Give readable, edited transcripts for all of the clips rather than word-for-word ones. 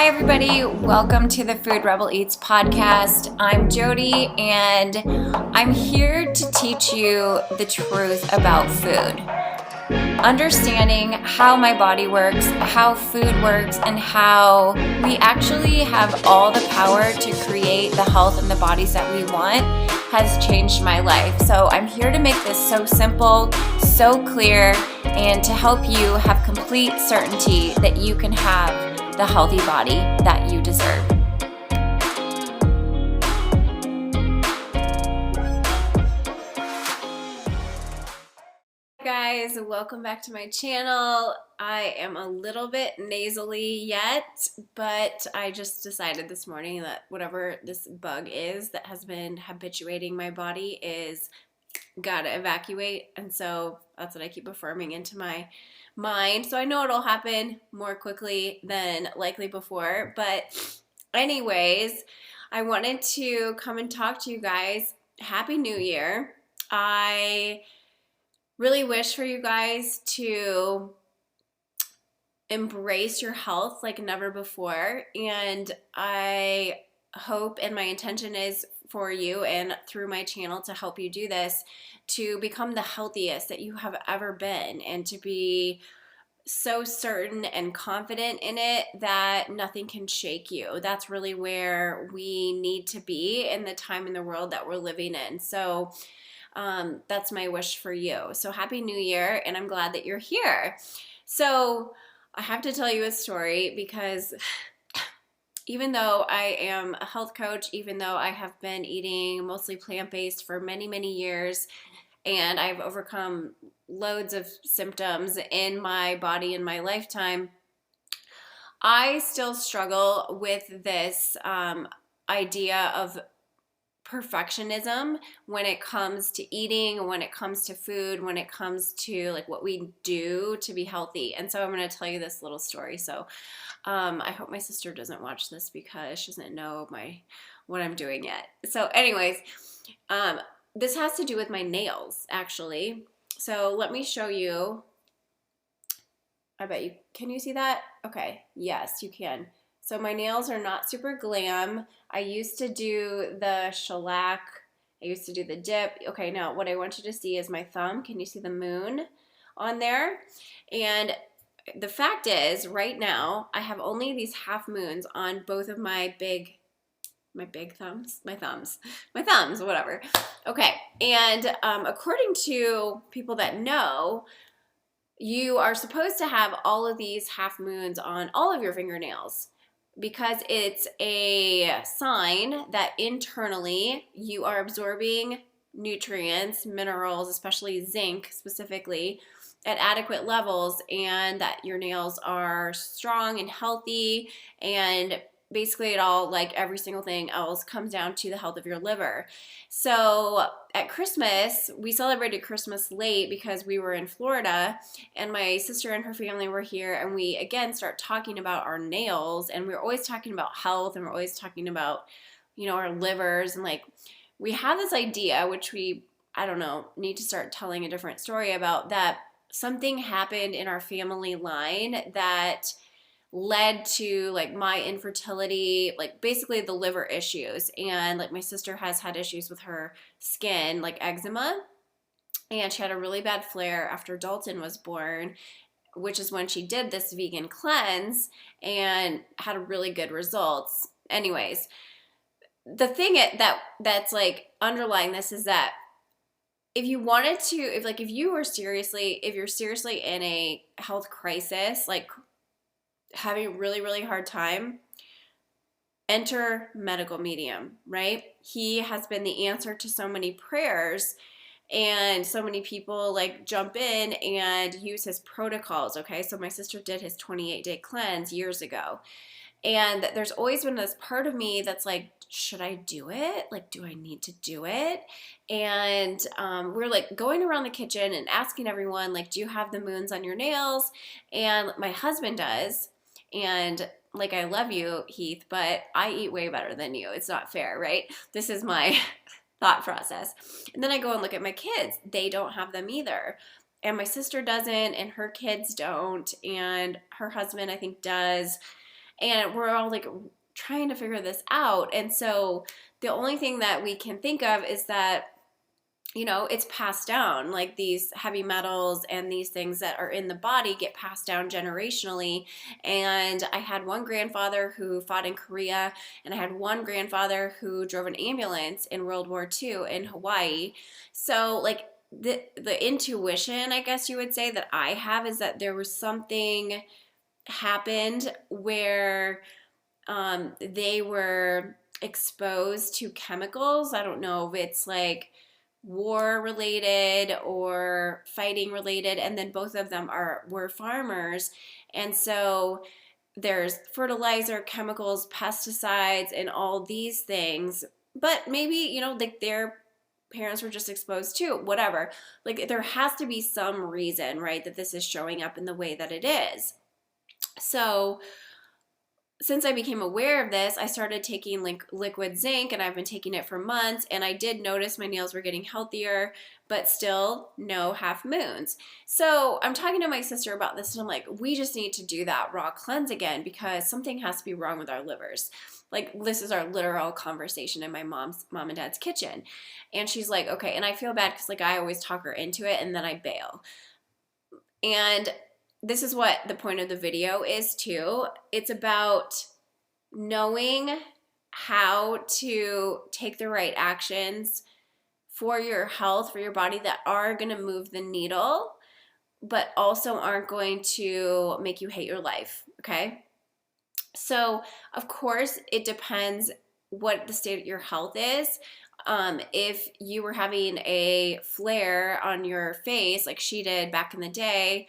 Hi everybody, welcome to the Food Rebel Eats podcast. I'm Jody and I'm here to teach you the truth about food. Understanding how my body works, how food works, and how we actually have all the power to create the health and the bodies that we want has changed my life. So I'm here to make this so simple, so clear, and to help you have complete certainty that you can have the healthy body that you deserve. Guys, welcome back to my channel. I am a little bit nasally yet, but I just decided this morning that whatever this bug is that has been habituating my body is gotta evacuate, and so that's what I keep affirming into my mind. So I know it'll happen more quickly than likely before, but anyways, I wanted to come and talk to you guys. Happy New Year. I really wish for you guys to embrace your health like never before, and I hope and my intention is for you and through my channel to help you do this, to become the healthiest that you have ever been and to be so certain and confident in it that nothing can shake you. That's really where we need to be in the time in the world that we're living in. So that's my wish for you. So happy New Year, and I'm glad that you're here. So I have to tell you a story because even though I am a health coach, even though I have been eating mostly plant-based for many, many years, and I've overcome loads of symptoms in my body in my lifetime, I still struggle with this idea of perfectionism when it comes to eating, when it comes to food, when it comes to like what we do to be healthy. And so I'm going to tell you this little story. So I hope my sister doesn't watch this because she doesn't know what I'm doing yet. So anyways, this has to do with my nails, actually. So let me show you. I bet you, can you see that? Okay, yes, you can. So my nails are not super glam. I used to do the shellac. I used to do the dip. Okay, now what I want you to see is my thumb. Can you see the moon on there? And the fact is, right now, I have only these half moons on both of my thumbs, whatever. Okay, and according to people that know, you are supposed to have all of these half moons on all of your fingernails because it's a sign that internally you are absorbing nutrients, minerals, especially zinc specifically, at adequate levels, and that your nails are strong and healthy, and basically it all, like every single thing else, comes down to the health of your liver. So at Christmas, we celebrated Christmas late because we were in Florida, and my sister and her family were here, and we again start talking about our nails, and we're always talking about health, and we're always talking about, you know, our livers, and like we have this idea, which we, I don't know, need to start telling a different story about, that something happened in our family line that led to like my infertility, like basically the liver issues. And like my sister has had issues with her skin, like eczema, and she had a really bad flare after Dalton was born, which is when she did this vegan cleanse and had really good results. Anyways, the thing that's like underlying this is that if you're seriously in a health crisis, like having a really, really hard time, enter medical medium, right? He has been the answer to so many prayers, and so many people like jump in and use his protocols, okay? So my sister did his 28-day cleanse years ago, and there's always been this part of me that's like, should I do it? Like, do I need to do it? And we're like going around the kitchen and asking everyone, like, do you have the moons on your nails? And my husband does. And like, I love you, Heath, but I eat way better than you. It's not fair, right? This is my thought process. And then I go and look at my kids. They don't have them either. And my sister doesn't, and her kids don't, and her husband, I think, does. And we're all like trying to figure this out. And so the only thing that we can think of is that, you know, it's passed down. Like these heavy metals and these things that are in the body get passed down generationally. And I had one grandfather who fought in Korea, and I had one grandfather who drove an ambulance in World War II in Hawaii. So like the intuition, I guess you would say, that I have is that there was something happened where they were exposed to chemicals. I don't know if it's like war related or fighting related, and then both of them were farmers, and so there's fertilizer, chemicals, pesticides, and all these things. But maybe, you know, like their parents were just exposed to whatever. Like there has to be some reason, right, that this is showing up in the way that it is. So since I became aware of this, I started taking liquid zinc, and I've been taking it for months, and I did notice my nails were getting healthier, but still no half moons. So I'm talking to my sister about this, and I'm like, we just need to do that raw cleanse again because something has to be wrong with our livers. Like this is our literal conversation in my mom and dad's kitchen. And she's like, okay. And I feel bad because like I always talk her into it and then I bail. And this is what the point of the video is too. It's about knowing how to take the right actions for your health, for your body, that are going to move the needle, but also aren't going to make you hate your life, okay? So, of course, it depends what the state of your health is. If you were having a flare on your face like she did back in the day,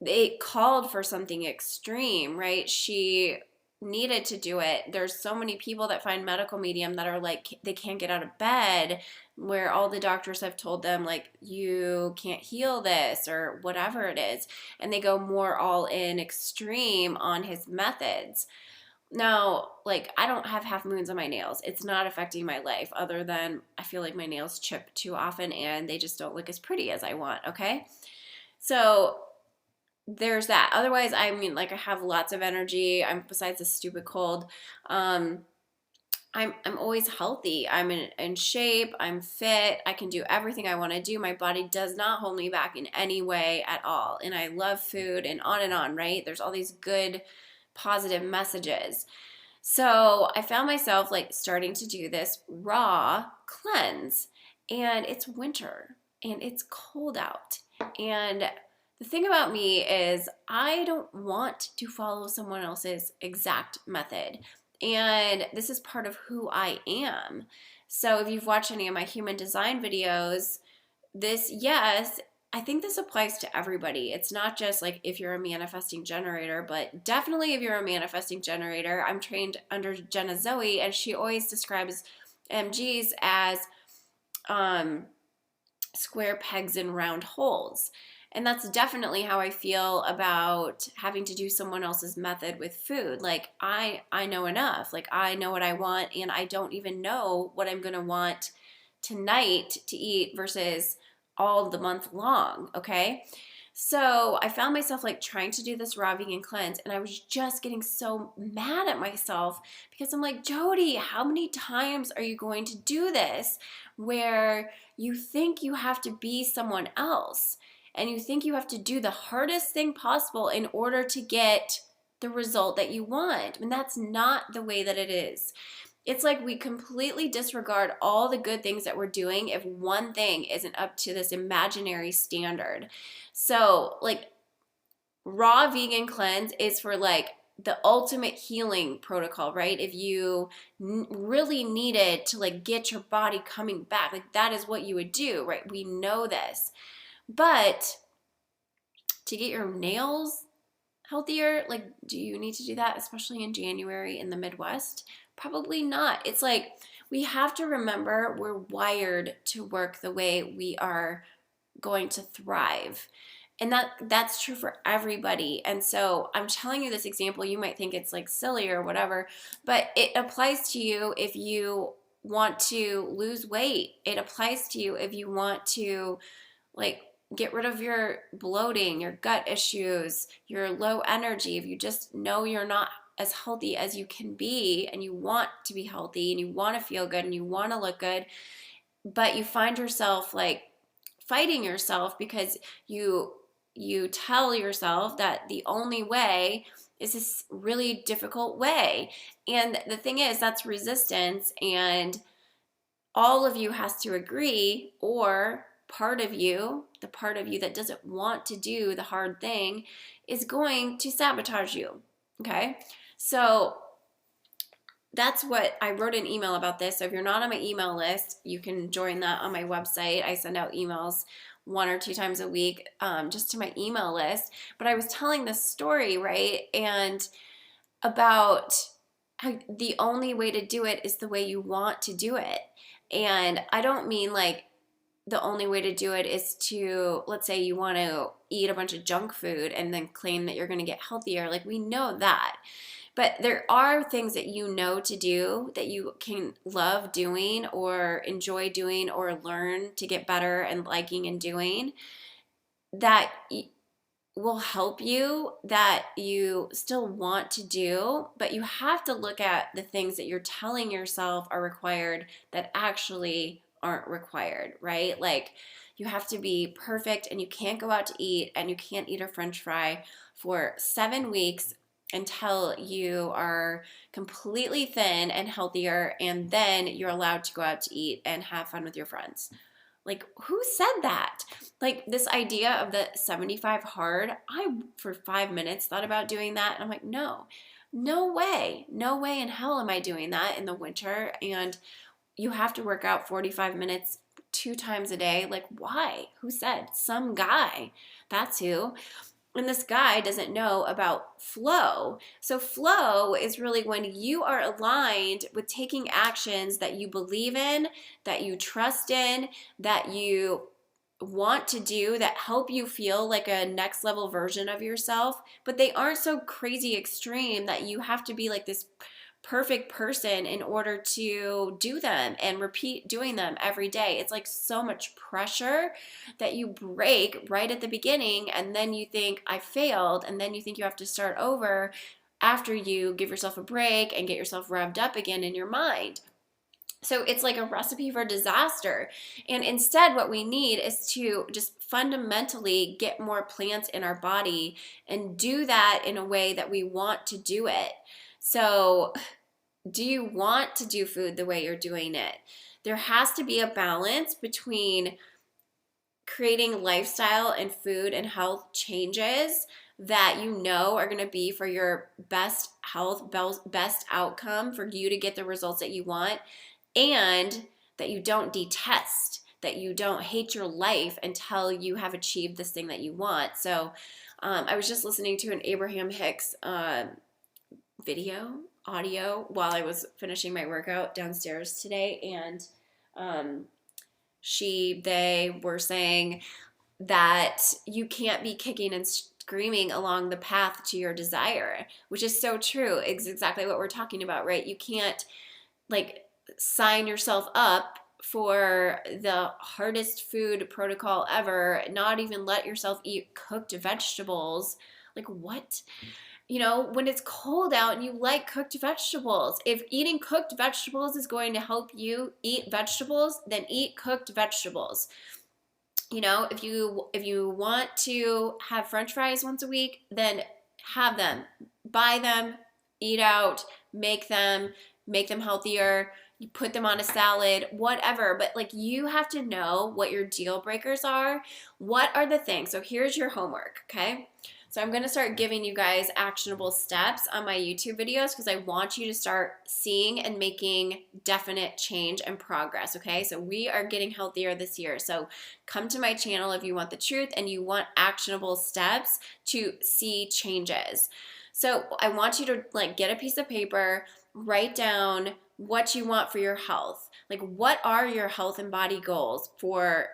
it called for something extreme, right? She needed to do it. There's so many people that find medical medium that are like, they can't get out of bed, where all the doctors have told them like, you can't heal this or whatever it is. And they go more all in extreme on his methods. Now, like, I don't have half moons on my nails. It's not affecting my life, other than I feel like my nails chip too often and they just don't look as pretty as I want, okay? So there's that. Otherwise, I mean, like, I have lots of energy. Besides this stupid cold, I'm always healthy. I'm in shape. I'm fit. I can do everything I want to do. My body does not hold me back in any way at all. And I love food, and on, right? There's all these good, positive messages. So I found myself like starting to do this raw cleanse, and it's winter and it's cold out. And the thing about me is I don't want to follow someone else's exact method. And this is part of who I am. So if you've watched any of my human design videos, yes, I think this applies to everybody. It's not just like if you're a manifesting generator, but definitely if you're a manifesting generator. I'm trained under Jenna Zoe, and she always describes MGs as square pegs in round holes. And that's definitely how I feel about having to do someone else's method with food. Like I know enough. Like I know what I want, and I don't even know what I'm going to want tonight to eat versus all the month long, okay? So I found myself like trying to do this raw vegan cleanse, and I was just getting so mad at myself because I'm like, Jody, how many times are you going to do this where you think you have to be someone else and you think you have to do the hardest thing possible in order to get the result that you want? And that's not the way that it is. It's like we completely disregard all the good things that we're doing if one thing isn't up to this imaginary standard. So, like, raw vegan cleanse is for like the ultimate healing protocol, right? If you really needed to like get your body coming back, like that is what you would do, right? We know this. But to get your nails healthier, like, do you need to do that, especially in January in the Midwest? Probably not. It's like we have to remember we're wired to work the way we are going to thrive. And that's true for everybody. And so I'm telling you this example, you might think it's like silly or whatever, but it applies to you if you want to lose weight. It applies to you if you want to like get rid of your bloating, your gut issues, your low energy, if you just know you're not as healthy as you can be, and you want to be healthy and you want to feel good and you want to look good, but you find yourself like fighting yourself because you tell yourself that the only way is this really difficult way. And the thing is, that's resistance, and all of you has to agree, or part of you, the part of you that doesn't want to do the hard thing, is going to sabotage you. Okay? So that's what I wrote an email about this. So if you're not on my email list, you can join that on my website. I send out emails 1 or 2 times a week, just to my email list. But I was telling this story, right? And about how the only way to do it is the way you want to do it. And I don't mean like the only way to do it is to, let's say you want to eat a bunch of junk food and then claim that you're going to get healthier. Like, we know that. But there are things that you know to do that you can love doing or enjoy doing or learn to get better and liking and doing that will help you, that you still want to do, but you have to look at the things that you're telling yourself are required that actually aren't required, right? Like, you have to be perfect, and you can't go out to eat, and you can't eat a French fry for 7 weeks until you are completely thin and healthier, and then you're allowed to go out to eat and have fun with your friends. Like, who said that? Like, this idea of the 75 hard, I, for 5 minutes, thought about doing that. And I'm like, no way in hell am I doing that in the winter. And you have to work out 45 minutes 2 times a day. Like, why? Who said? Some guy. That's who. And this guy doesn't know about flow. So flow is really when you are aligned with taking actions that you believe in, that you trust in, that you want to do, that help you feel like a next level version of yourself, but they aren't so crazy extreme that you have to be like this perfect person in order to do them and repeat doing them every day. It's like so much pressure that you break right at the beginning, and then you think, I failed, and then you think you have to start over after you give yourself a break and get yourself revved up again in your mind. So it's like a recipe for disaster. And instead, what we need is to just fundamentally get more plants in our body and do that in a way that we want to do it. So, do you want to do food the way you're doing it? There has to be a balance between creating lifestyle and food and health changes that you know are going to be for your best health, best outcome, for you to get the results that you want, and that you don't detest, that you don't hate your life until you have achieved this thing that you want. So I was just listening to an Abraham Hicks audio while I was finishing my workout downstairs today, and they were saying that you can't be kicking and screaming along the path to your desire, which is so true. It's exactly what we're talking about, right? You can't like sign yourself up for the hardest food protocol ever, not even let yourself eat cooked vegetables. Like, what? You know, when it's cold out and you like cooked vegetables, if eating cooked vegetables is going to help you eat vegetables, then eat cooked vegetables. You know, if you want to have French fries once a week, then have them, buy them, eat out, make them healthier. You put them on a salad, whatever. But like, you have to know what your deal breakers are. What are the things? So here's your homework, okay? So I'm going to start giving you guys actionable steps on my YouTube videos because I want you to start seeing and making definite change and progress, okay? So we are getting healthier this year. So come to my channel if you want the truth and you want actionable steps to see changes. So I want you to like get a piece of paper, write down what you want for your health. Like, what are your health and body goals for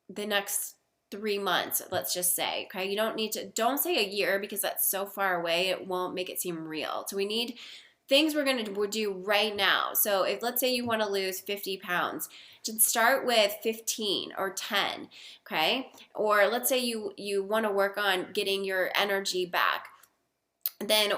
the next 3 months, let's just say, okay? You don't say a year because that's so far away, it won't make it seem real. So we need things we're going to do right now. So if, let's say you want to lose 50 pounds, just start with 15 or 10, okay? Or let's say you want to work on getting your energy back. Then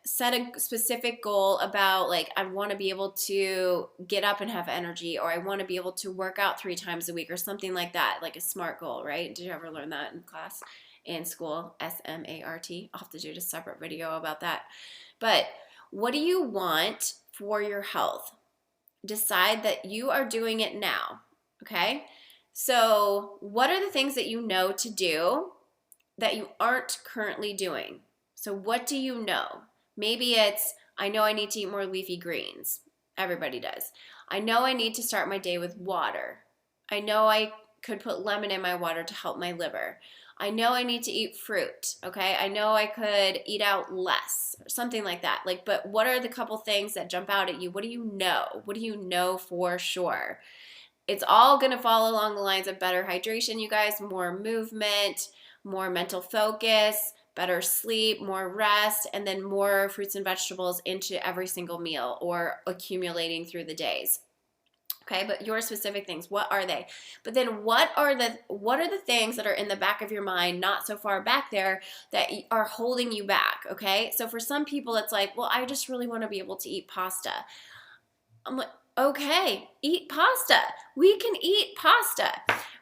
set a specific goal about, like, I want to be able to get up and have energy, or I want to be able to work out 3 times a week, or something like that, like a SMART goal, right? Did you ever learn that in class, in school? SMART. I'll have to do a separate video about that. But what do you want for your health? Decide that you are doing it now, okay? So what are the things that you know to do that you aren't currently doing? So what do you know? Maybe it's, I know I need to eat more leafy greens. Everybody does. I know I need to start my day with water. I know I could put lemon in my water to help my liver. I know I need to eat fruit, okay? I know I could eat out less, or something like that. Like, but what are the couple things that jump out at you? What do you know? What do you know for sure? It's all gonna fall along the lines of better hydration, you guys, more movement, more mental focus, better sleep, more rest, and then more fruits and vegetables into every single meal, or accumulating through the days. Okay, but your specific things, what are they? But then what are the things that are in the back of your mind, not so far back there, that are holding you back, okay? So for some people, it's like, well, I just really want to be able to eat pasta. I'm like, okay, eat pasta. We can eat pasta.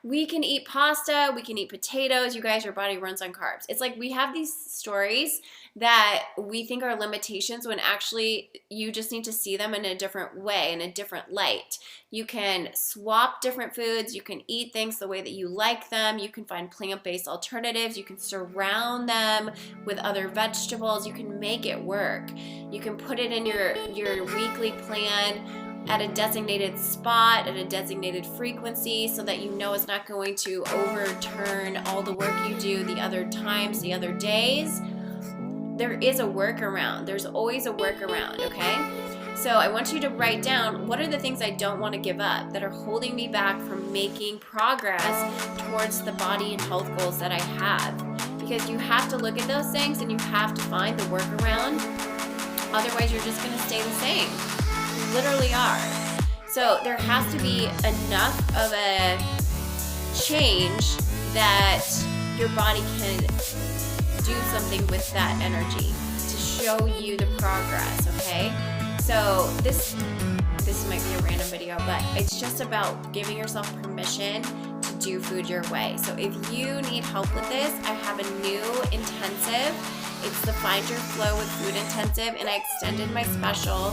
We can eat pasta, we can eat potatoes. You guys, your body runs on carbs. It's like we have these stories that we think are limitations, when actually you just need to see them in a different way, in a different light. You can swap different foods. You can eat things the way that you like them. You can find plant-based alternatives. You can surround them with other vegetables. You can make it work. You can put it in your weekly plan at a designated spot, at a designated frequency, so that you know it's not going to overturn all the work you do the other times, the other days. There is a workaround. There's always a workaround, okay? So I want you to write down, what are the things I don't want to give up that are holding me back from making progress towards the body and health goals that I have? Because you have to look at those things and you have to find the workaround. Otherwise, you're just going to stay the same. You literally are. So there has to be enough of a change that your body can do something with that energy to show you the progress, okay? So this might be a random video, but it's just about giving yourself permission to do food your way. So if you need help with this, I have a new intensive. It's the Find Your Flow with Food Intensive, and I extended my special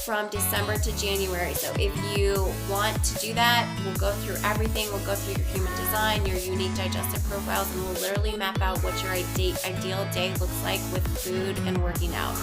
from December to January. So if you want to do that, we'll go through everything. We'll go through your human design, your unique digestive profiles, and we'll literally map out what your ideal day looks like with food and working out.